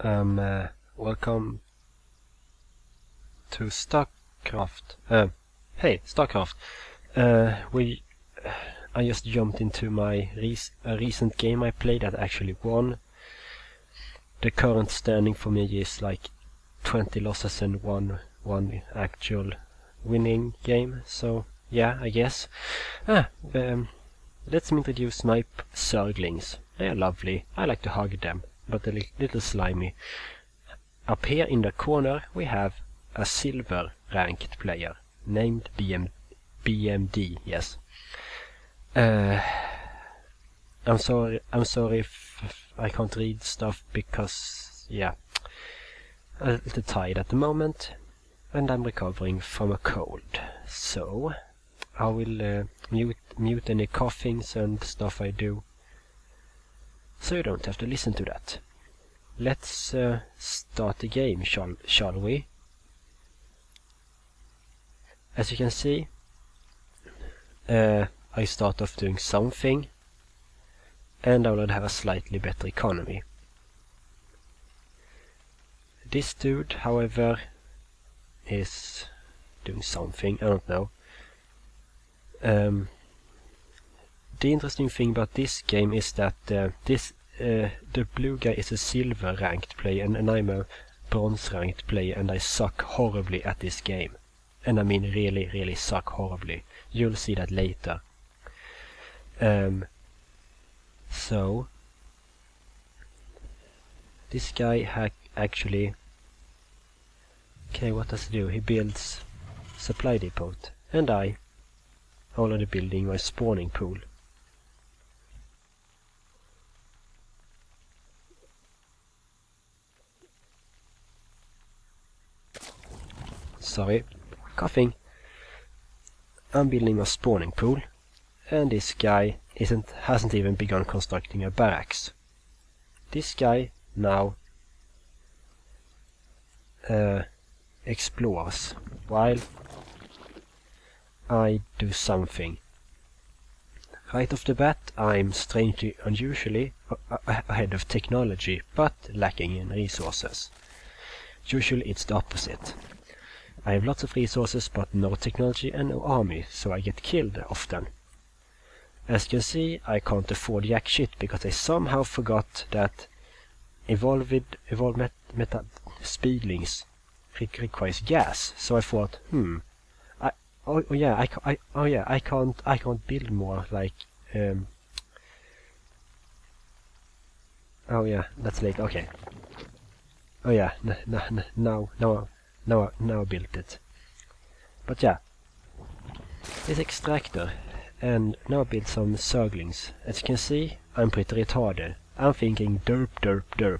Welcome to StarCraft. Hey, StarCraft. I just jumped into my recent game I played that actually won. The current standing for me is like 20 losses and one actual winning game. So yeah, I guess. Let's introduce my Zerglings. They are lovely. I like to hug them, but a little slimy. Up here in the corner we have a silver ranked player named BMD. Yes. I'm sorry if I can't read stuff because yeah, I'm a little tired at the moment and I'm recovering from a cold. So I will mute any coughings and stuff I do, so you don't have to listen to that. Let's start the game, shall we? As you can see, I start off doing something, and I will have a slightly better economy. This dude, however, is doing something, I don't know. The interesting thing about this game is that the blue guy is a silver ranked player and I'm a bronze ranked player, and I suck horribly at this game. And I mean really suck horribly. You'll see that later. So this guy actually, okay, what does he do? He builds supply depot, and I already building my spawning pool. Sorry, coughing. I'm building a spawning pool, and this guy hasn't even begun constructing a barracks. This guy now explores while I do something. Right off the bat, I'm strangely unusually ahead of technology, but lacking in resources. Usually it's the opposite. I have lots of resources but no technology and no army, so I get killed often. As you can see, I can't afford jack shit because I somehow forgot that evolved meta speedlings requires gas. So I thought, I can't build more like oh yeah, that's late. Okay. Oh yeah, now I built it. But yeah, this extractor, and now I build some Zerglings. As you can see, I'm pretty retarded. I'm thinking derp.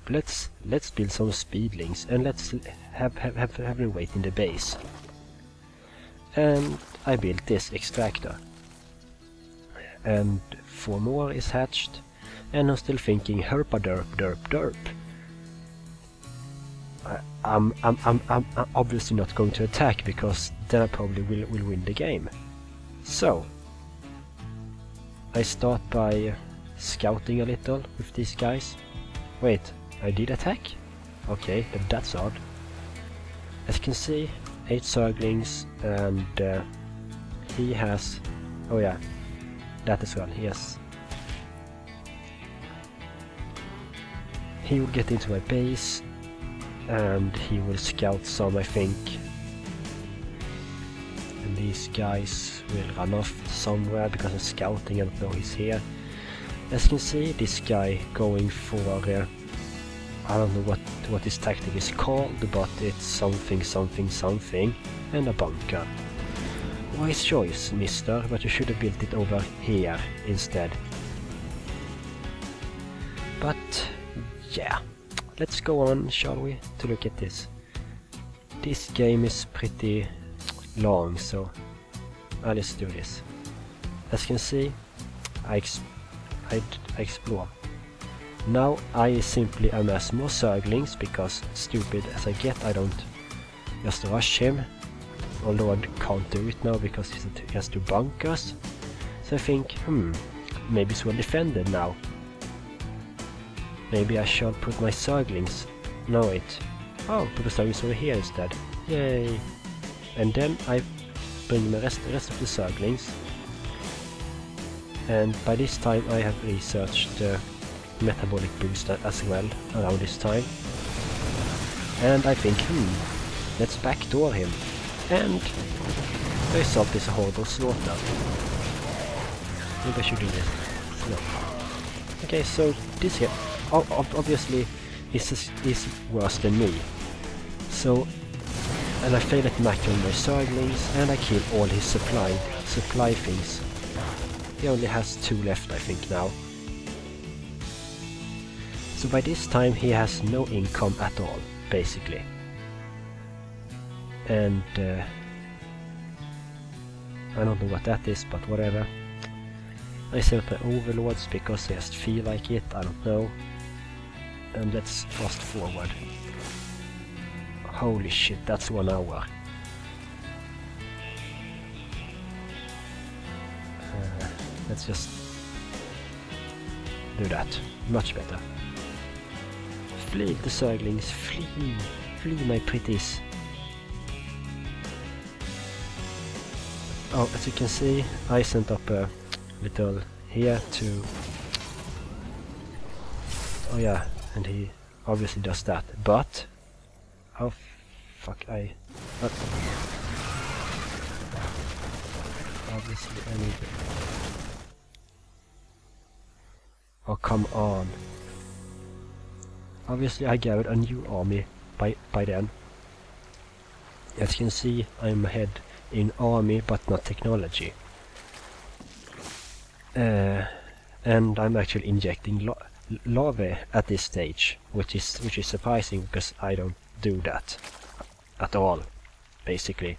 Let's build some speedlings and let's have them wait in the base. And I built this extractor. And 4 more is hatched, and I'm still thinking herpa derp. I'm obviously not going to attack because then I probably will win the game. So I start by scouting a little with these guys. Wait, I did attack? Okay, that's odd. As you can see, 8 Zerglings, and he has, oh yeah, that as well, yes. He will get into my base and he will scout some, I think. And these guys will run off somewhere because I'm scouting and I don't know he's here. As you can see, this guy going for, I don't know what his tactic is called, but it's something, and a bunker. Wise choice, mister, but you should have built it over here instead. But yeah, let's go on, shall we, to look at this. This game is pretty long, so let's do this. As you can see, I explore. Now I simply amass more Zerglings because, stupid as I get, I don't just rush him. Although I can't do it now because he has 2 bunkers. So I think, maybe it's well defended now. Maybe I should put my Zerglings No, wait. Oh, put the Zerglings over here instead. Yay! And then I bring the rest of the Zerglings. And by this time I have researched the metabolic booster as well around this time. And I think, let's backdoor him. And the result is a horrible slaughter. Maybe I should do this. No. Okay, so this here obviously is worse than me. So, and I fail at macking my Zerglings, and I kill all his supply things. He only has 2 left, I think, now. So by this time he has no income at all, basically. And I don't know what that is, but whatever. I send my overlords because I just feel like it, I don't know. And let's fast forward. Holy shit, that's 1 hour. Let's just do that. Much better. Flee the Zerglings, flee! Flee my pretties! Oh, as you can see, I sent up a little here to... Oh yeah, and he obviously does that, but... Oh fuck, obviously I need... Oh, come on. Obviously I gathered a new army by then. As you can see, I'm ahead in army but not technology. And I'm actually injecting lava at this stage, which is surprising because I don't do that at all, basically.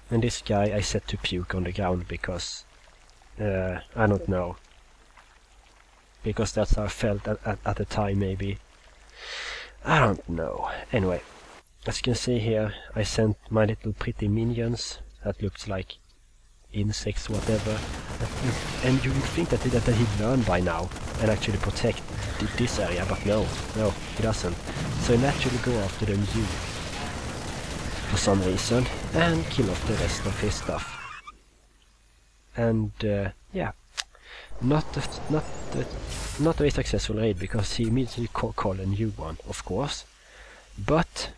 And this guy I set to puke on the ground because I don't know. Because that's how I felt at the time, maybe. I don't know. Anyway, as you can see here, I sent my little pretty minions that looks like insects, whatever. And you would think that he'd learn by now and actually protect this area, but no, he doesn't. So I naturally go after the mule for some reason and kill off the rest of his stuff. And yeah. Not a very successful raid because he immediately called a new one, of course. But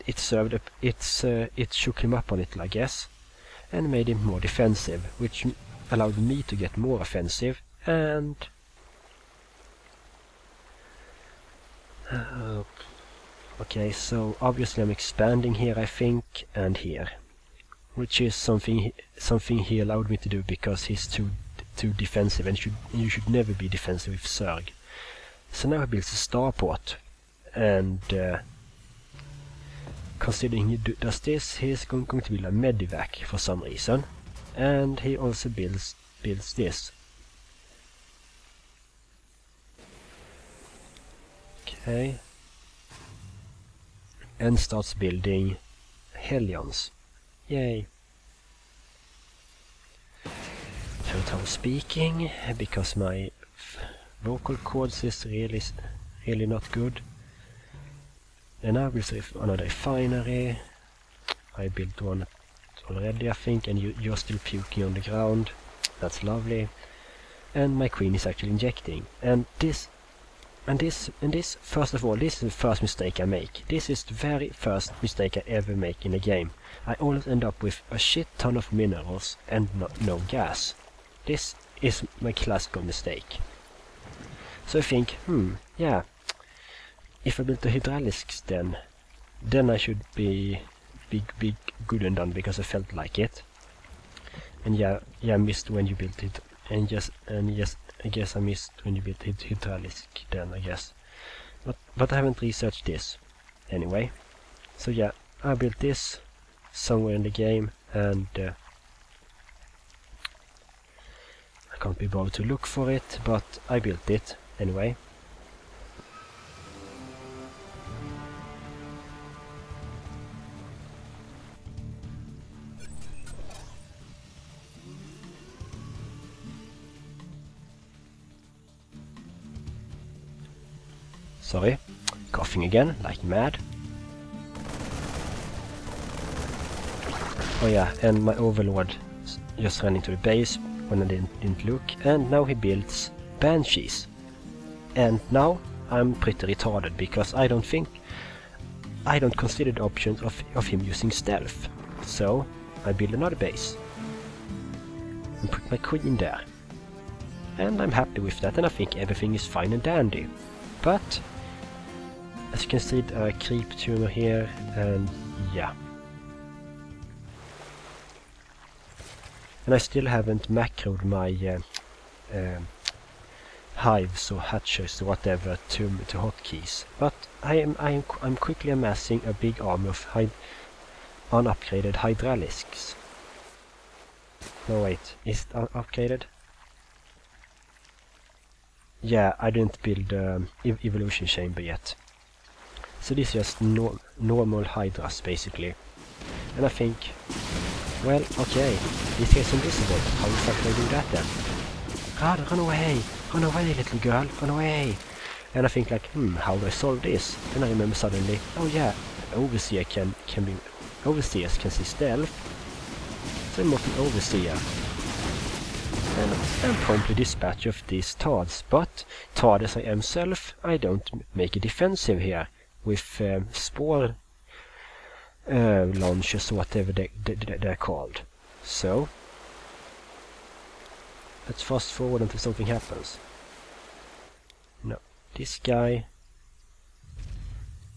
it shook him up a little, I guess, and made him more defensive, which allowed me to get more offensive. And okay, so obviously I'm expanding here, I think, and here, which is something he allowed me to do because he's too defensive, and you should never be defensive with Zerg. So now he builds a starport, and considering he does this, he's going to build a medivac for some reason, and he also builds this. Okay, and starts building Hellions. Yay! Total speaking, because my vocal cords is really not good. And I will say another refinery. I built one already, I think, and you're still puking on the ground. That's lovely. And my queen is actually injecting. And this, first of all, this is the first mistake I make. This is the very first mistake I ever make in a game. I always end up with a shit ton of minerals and no gas. This is my classical mistake. So I think, yeah, if I built the hydraulics then I should be good and done because I felt like it. And yeah, I missed when you built it, and yes, I guess I missed when you built hydraulics then, I guess. But I haven't researched this anyway. So yeah, I built this somewhere in the game, and I can't be bothered to look for it, but I built it anyway. Sorry. coughing again, like mad. Oh yeah, and my overlord just ran into the base when I didn't look, and now he builds banshees. And now I'm pretty retarded because I don't consider the options of him using stealth. So I build another base and put my queen there. And I'm happy with that, and I think everything is fine and dandy. But as you can see, a creep tumor here, and yeah. And I still haven't macroed my hives or hatches or whatever to hotkeys. But I'm quickly amassing a big army of unupgraded hydralisks. No wait, is it upgraded? Yeah, I didn't build evolution chamber yet. So this is just normal hydras basically. And I think, well, okay, this guy's invisible. How the fuck do I do that then? God, run away! Run away, little girl, run away! And I think like, how do I solve this? And I remember suddenly, oh yeah, overseers can see stealth. So I'm off an overseer. And promptly dispatch of these tards. But tard as I am self, I don't make a defensive here with spore launchers or whatever they're called. So let's fast forward until something happens. No, this guy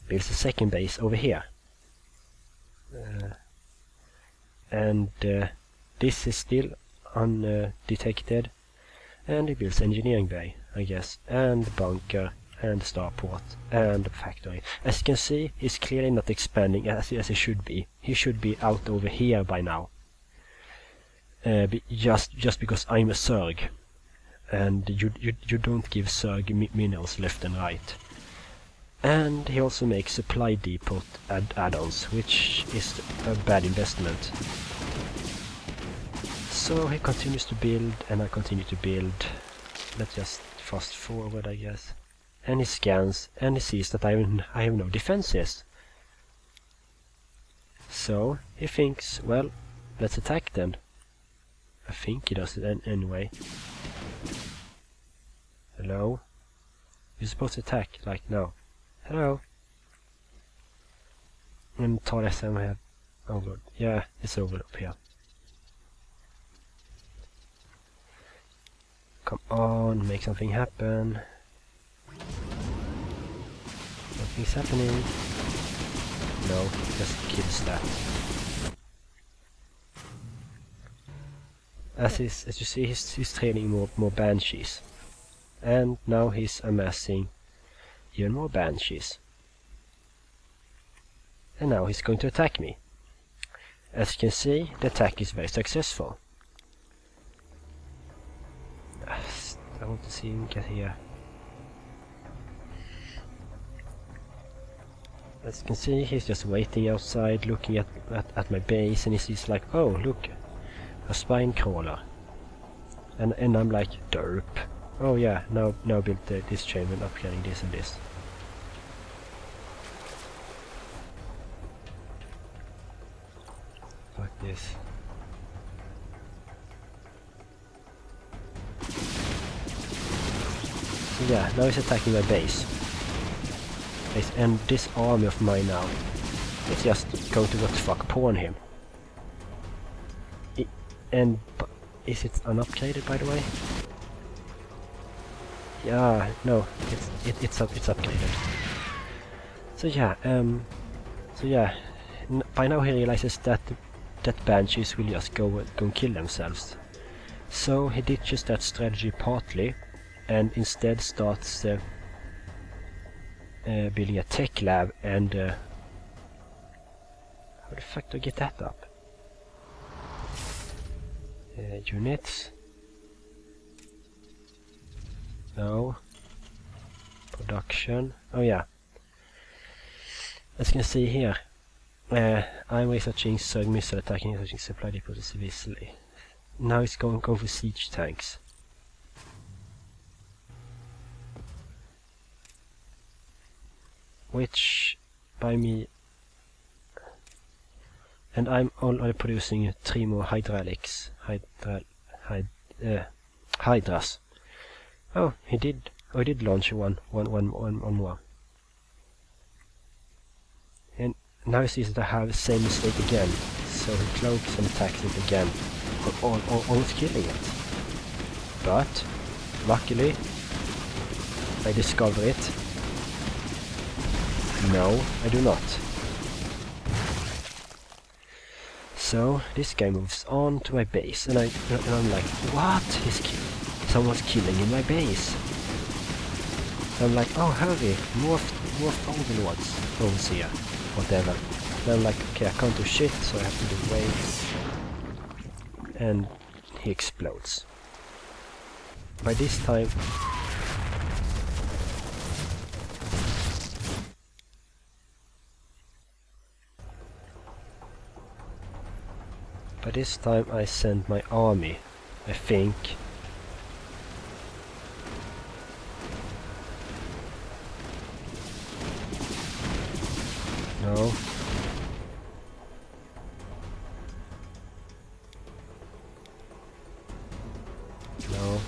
builds a second base over here. And this is still undetected, and he builds engineering bay, I guess, and bunker, and starport, and factory. As you can see, he's clearly not expanding as he should be. He should be out over here by now. Just because I'm a Zerg, and you don't give Zerg minerals left and right. And he also makes supply depot add-ons, which is a bad investment. So he continues to build, and I continue to build. Let's just fast forward, I guess. And he scans, and he sees that I have no defenses. So he thinks, well, let's attack then. I think he does it anyway. Hello? You're supposed to attack, like now. Hello? And Tarsem have overlord. Yeah, it's overlord up here. Come on, make something happen. Nothing's happening. No, just kills that. As you see, he's training more banshees. And now he's amassing even more banshees. And now he's going to attack me. As you can see, the attack is very successful. I want to see him get here. As you can see, he's just waiting outside, looking at my base, and he sees like, oh look, a spine crawler. And I'm like, derp. Oh yeah, now build this chamber and upgrading this and this. Fuck this. So yeah, now he's attacking my base. And this army of mine now, let's just go to what the fuck pawn him. And is it unupgraded, by the way? Yeah, no, it's upgraded. So yeah, by now he realizes that banshees will just go and kill themselves. So he ditches that strategy partly, and instead starts building a tech lab. And how the fuck do I get that up? Units. No. Production. Oh yeah. As you can see here, I'm researching Zerg missile attacking, researching supply depots easily. Now it's going for siege tanks. which by me, and I'm already producing 3 more hydras. Oh, he did. Oh, he did launch one more. And now he sees that I have the same mistake again, so he cloaks and attacks it again, almost killing it. But luckily, I discover it. No, I do not. So this guy moves on to my base, and I'm like, what? Someone's killing in my base. So I'm like, oh hurry, more overlords over here, whatever. And I'm like, okay, I can't do shit, so I have to do wave. And he explodes. By this time, I send my army, I think. No. No.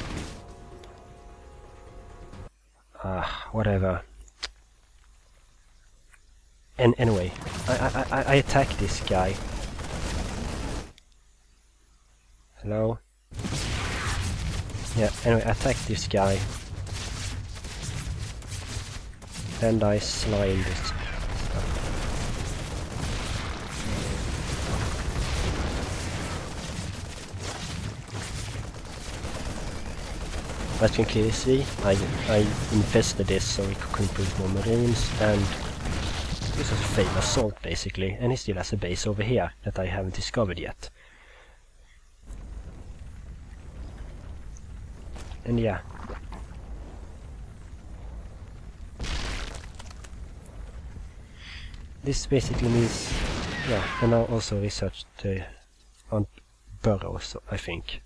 Whatever. And anyway, I attack this guy. Hello? Yeah, anyway, I attack this guy. And I slime this stuff. As you can clearly see, I infested this so we could improve more marines, and this was a failed assault basically, and he still has a base over here that I haven't discovered yet. And yeah. This basically means, yeah, and I also researched on burrows, I think.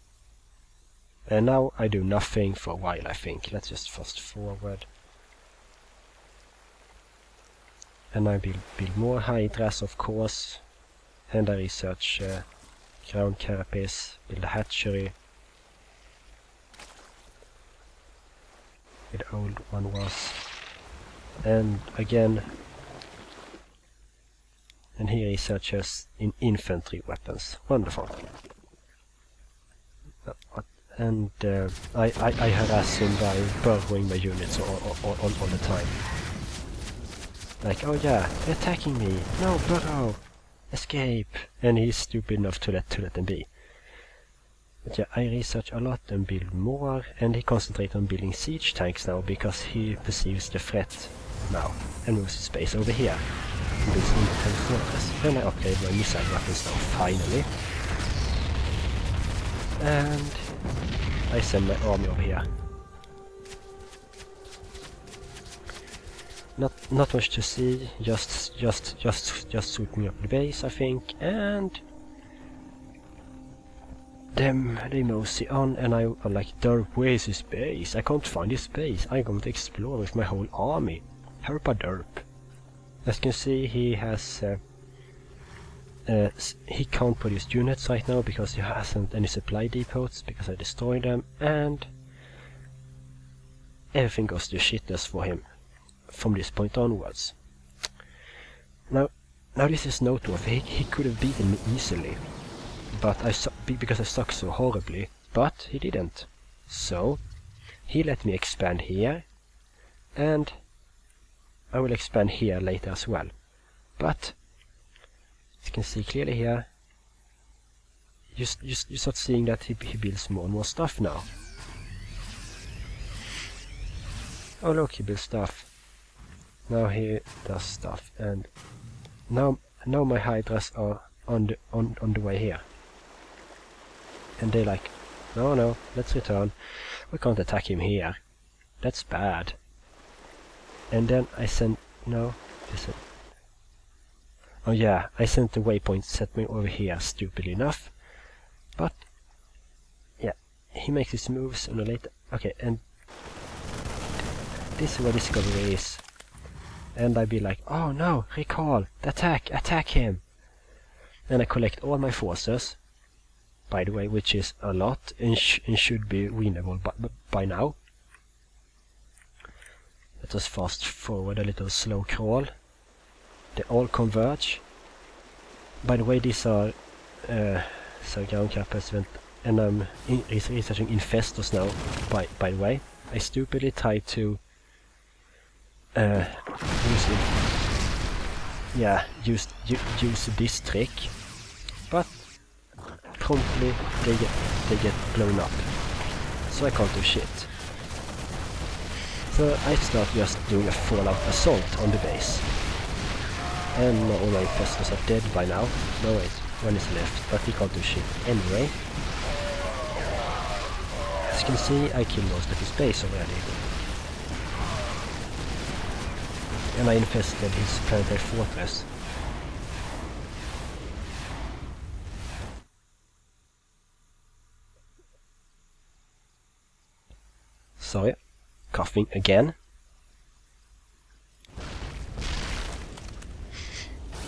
And now I do nothing for a while, I think. Let's just fast forward. And I build more hydras, of course. And I research ground carapace, build a hatchery. The old one was. And again. And he researches in infantry weapons. Wonderful. And I harass him by burrowing my units all the time. Like, oh yeah, they're attacking me. No, burrow! Escape! And he's stupid enough to let them be. But yeah, I research a lot and build more, and he concentrates on building siege tanks now because he perceives the threat now and moves his base over here. And builds independent fortress. Then I upgrade my missile weapons now, finally. And I send my army over here. Not much to see, just shooting up the base, I think, and them they mosey on, and I'm like, Derp, where's his base? I can't find his base. I'm going to explore with my whole army. Help a Derp. As you can see, he has he can't produce units right now because he hasn't any supply depots because I destroyed them, and everything goes to shitless for him from this point onwards. Now this is noteworthy. He could have beaten me easily, but because I suck so horribly, but he didn't. So he let me expand here, and I will expand here later as well. But you can see clearly here, you start seeing that he builds more and more stuff now. Oh look, he builds stuff. Now he does stuff, and now my hydras are on the way here. And they're like, no, let's return. We can't attack him here. That's bad. And then I sent, oh yeah, I sent the waypoint to set me over here, stupidly enough. But yeah, he makes his moves sooner or later. Okay, and this is where discovery is. And I'd be like, oh no, recall, attack him. And I collect all my forces, by the way, which is a lot and should be winnable by now. Let us fast forward a little slow crawl. They all converge. By the way, these are ground cappers, and I'm researching infestors now. By the way, I stupidly tried to use this trick, but promptly they get blown up, so I can't do shit. So I start just doing a fallout assault on the base, and all my infestors are dead by now. No wait, one is left, but he can't do shit anyway. As you can see, I killed most of his base already. And I infested his planetary fortress. Sorry, coughing again.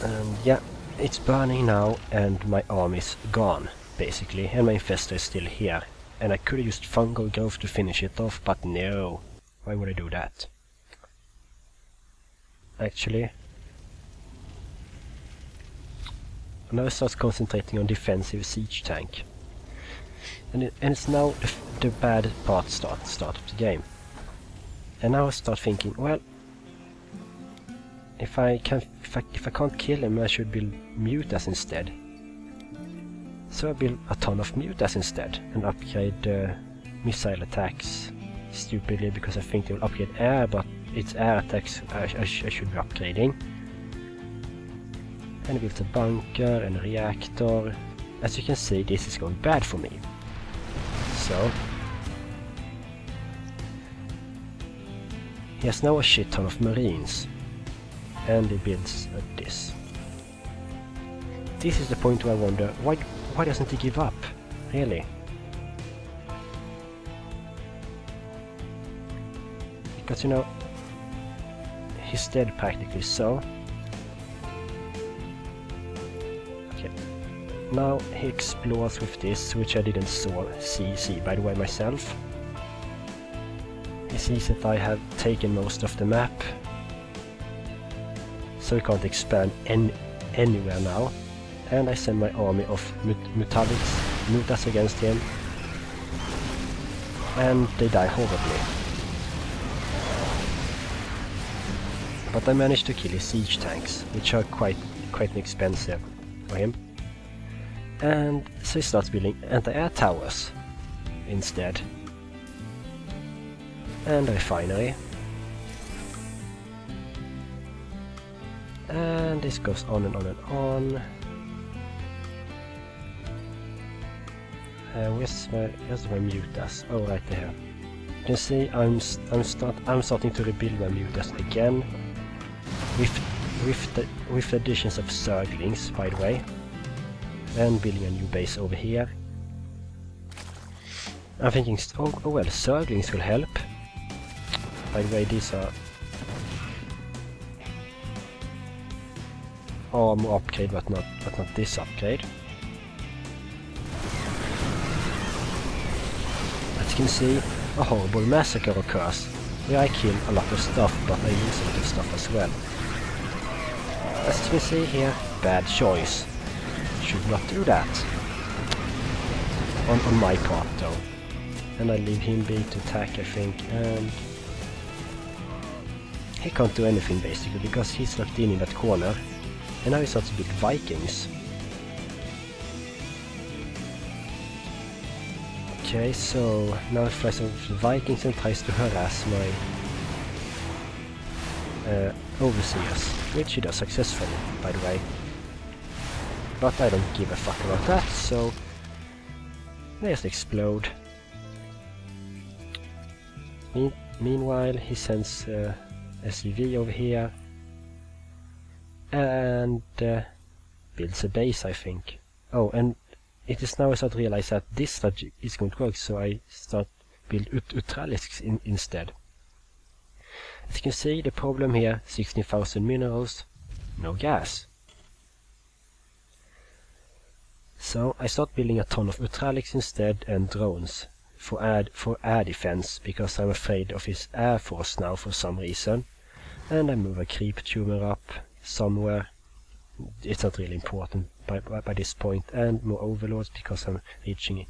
And yeah, it's burning now and my army's gone, basically, and my infestor is still here. And I could have used fungal growth to finish it off, but no. Why would I do that? Actually, now I start concentrating on defensive siege tank, and it's now the bad part start of the game. And now I start thinking, well, if I can't kill him, I should build mutas instead. So I build a ton of mutas instead and upgrade missile attacks stupidly, because I think they will upgrade air, but it's air attacks I should be upgrading. And I built a bunker and a reactor. As you can see, this is going bad for me. So he has now a shit ton of marines, and he builds this. This is the point where I wonder, why doesn't he give up? Really? Because, you know, he's dead practically, so... Okay. Now he explores with this, which I didn't see by the way myself. He sees that I have taken most of the map, so he can't expand anywhere now. And I send my army of mutas against him, and they die horribly. But I managed to kill his siege tanks, which are quite expensive for him. And so he starts building anti-air towers instead. And a refinery. And this goes on and on and on. Where's my mutas? Oh, right there. You can see I'm starting to rebuild my mutas again. With the additions of Zerglings, by the way, and building a new base over here. I'm thinking, oh well, Zerglings will help. By the way, these are armor upgrade, but not this upgrade. As you can see, a horrible massacre occurs, where I kill a lot of stuff, but I use a lot of stuff as well. As you can see here, bad choice. Should not do that. On my part though. And I leave him be to attack, I think, and he can't do anything basically, because he's locked in that corner. And now he starts to build Vikings. Okay, so now he flies over the Vikings and tries to harass my overseers, which he does successfully, by the way. But I don't give a fuck about that, so they just explode. Meanwhile, he sends SUV over here and builds a base, I think. Oh, and it is now I start to realize that this strategy is going to work, so I start build Utralisks instead. As you can see, the problem here, 16,000 minerals, no gas. So I start building a ton of ultralics instead and drones for air defense, because I'm afraid of his air force now for some reason. And I move a creep tumor up somewhere. It's not really important by this point, and more overlords because I'm reaching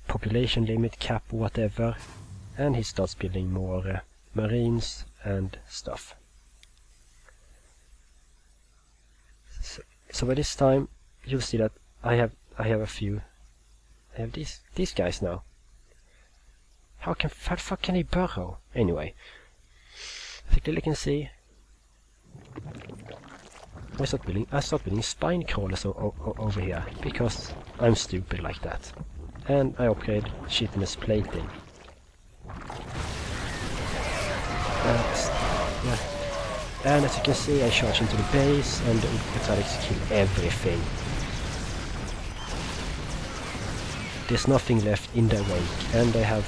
population limit cap or whatever. And he starts building more marines and stuff. So by this time you'll see that I have these guys now. How the fuck can he burrow? Anyway, as you clearly can see, I start building spine crawlers over here because I'm stupid like that, and I upgrade shittiness plating. Yeah. And as you can see, I charge into the base and the metallics kill everything. There's nothing left in their wake, and they have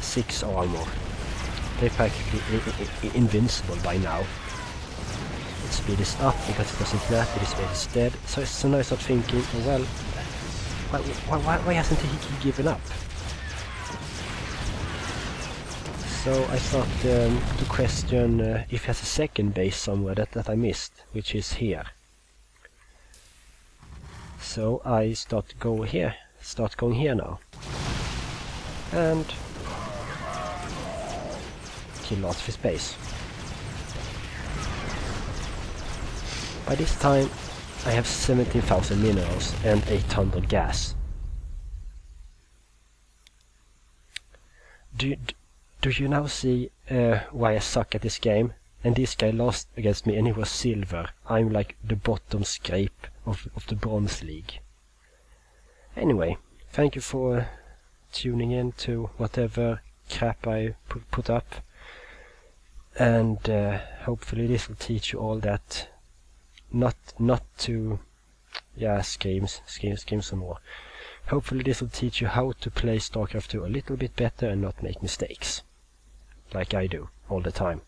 6 armor. They're practically invincible by now. Its speed is up because it doesn't matter, its speed is dead. So now I start thinking, well, why hasn't he given up? So I start to question if he has a second base somewhere that I missed, which is here. So I start going here now, and kill lots of his base. By this time I have 17,000 minerals and 800 gas. Do you now see why I suck at this game? And this guy lost against me and he was silver. I'm like the bottom scrape of the bronze league. Anyway, thank you for tuning in to whatever crap I put up. And hopefully this will teach you all that not to scream some more. Hopefully this will teach you how to play StarCraft 2 a little bit better and not make mistakes like I do all the time.